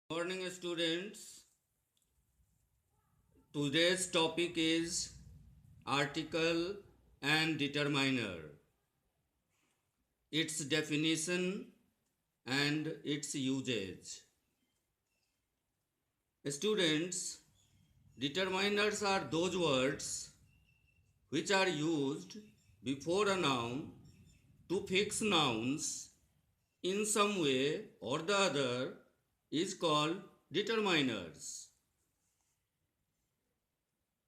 Morning, students. Today's topic is article and determiner, its definition and its usage. Students, determiners are those words which are used before a noun to fix nouns in some way or the other is called determiners.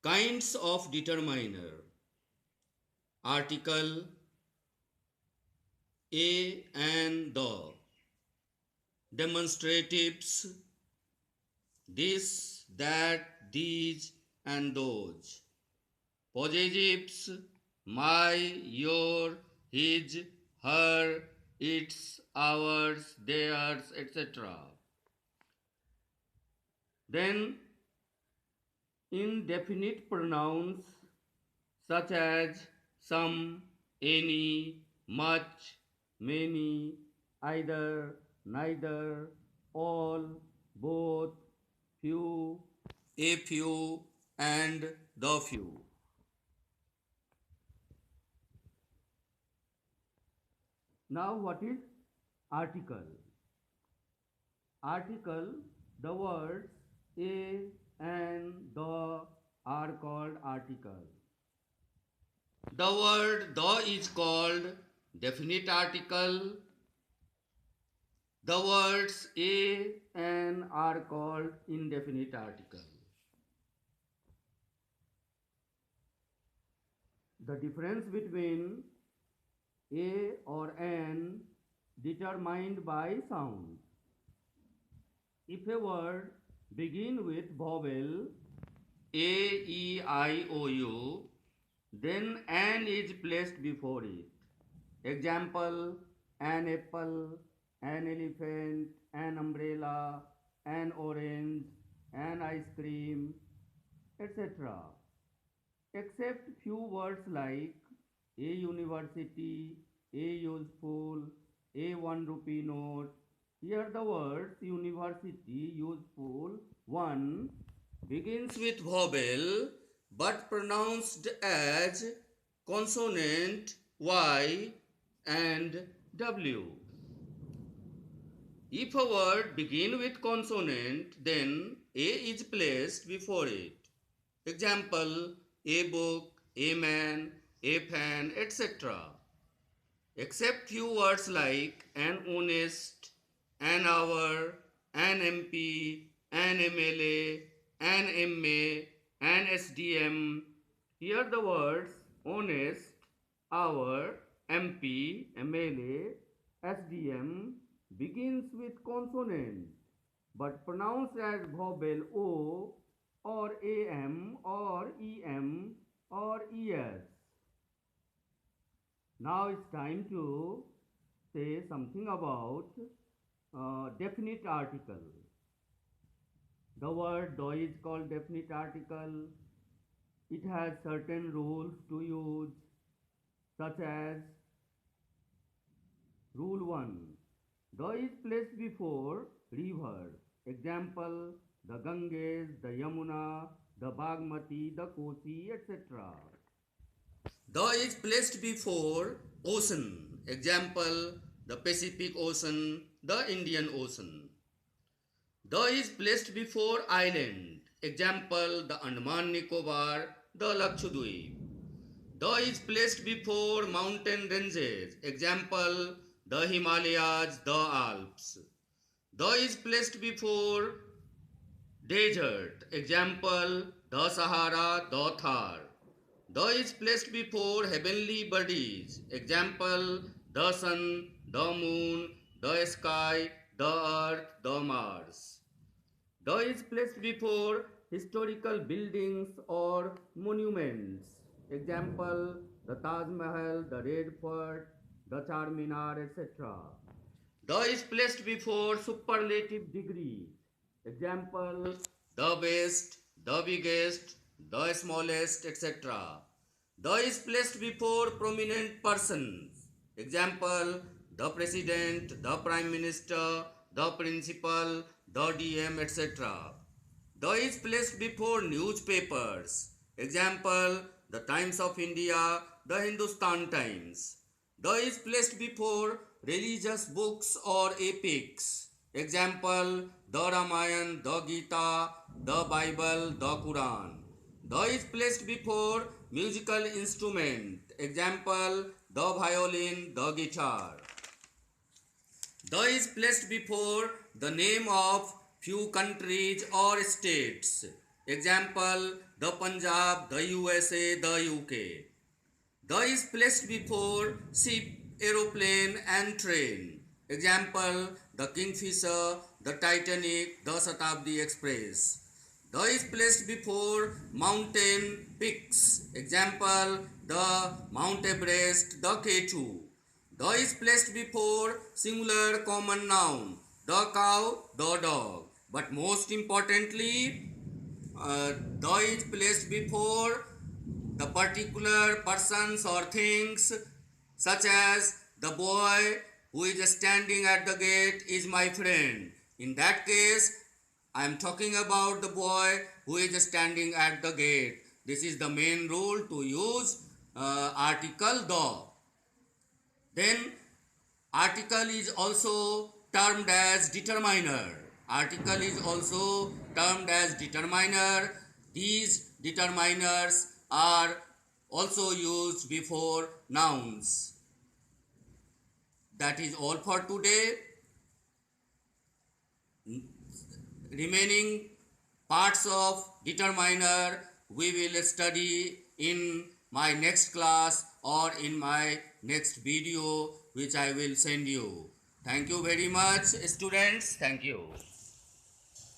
Kinds of determiner: article, a and the, demonstratives, this, that, these, and those, possessives, my, your, his, her, its, ours, theirs, etc. Then indefinite pronouns such as some, any, much, many, either, neither, all, both, few, a few, and the few. Now, what is article? Article, the words a and the are called article. The word the is called definite article. The words a and are called indefinite article. The difference between a or an determined by sound. If a word begin with vowel a, e, I, o, u, then an is placed before it. Example: an apple, an elephant, an umbrella, an orange, an ice cream, etc. Except few words like a university, a useful, a 1 rupee note. Here the words university, useful, one begins with vowel but pronounced as consonant y and w. If a word begin with consonant, then a is placed before it. Example: a book, a man, a fan, etc. Except few words like an honest, an hour, an MP, an MLA, an MA, an SDM. Here the words honest, hour, MP, MLA, SDM begins with consonant but pronounced as vowel O or AM or EM or ES. Now it's time to say something about definite article. The word do is called definite article. It has certain rules to use, such as rule 1. The is placed before river. Example: the Ganges, the Yamuna, the Bagmati, the Kosi, etc. The is placed before ocean. Example: the Pacific Ocean, the Indian Ocean. The is placed before island. Example: the Andaman Nicobar, the Lakshadweep. The is placed before mountain ranges. Example: the Himalayas, the Alps. The is placed before desert. Example: the Sahara, the Thar. The is placed before heavenly bodies. Example: the sun, the moon, the sky, the earth, the Mars. The is placed before historical buildings or monuments. Example: the Taj Mahal, the Red Fort, the Charminar, etc. The is placed before superlative degrees. Example: the best, the biggest, the smallest, etc. The is placed before prominent persons. Example: the president, the prime minister, the principal, the DM, etc. The is placed before newspapers. Example, the Times of India, the Hindustan Times. The is placed before religious books or epics. Example, the Ramayana, the Gita, the Bible, the Quran. The is placed before musical instrument. Example, the violin, the guitar. The is placed before the name of few countries or states. Example, the Punjab, the USA, the UK. The is placed before ship, aeroplane and train. Example, the Kingfisher, the Titanic, the Shatabdi Express. The is placed before mountain peaks. Example, the Mount Everest, the K2. The is placed before singular common noun, the cow, the dog. But most importantly, the is placed before the particular persons or things, such as the boy who is standing at the gate is my friend. In that case, I am talking about the boy who is standing at the gate. This is the main rule to use article the. Then article is also termed as determiner. Article is also termed as determiner. These determiners are also used before nouns. That is all for today. Remaining parts of determiner we will study in my next class or in my next video which I will send you. Thank you very much, students. Thank you.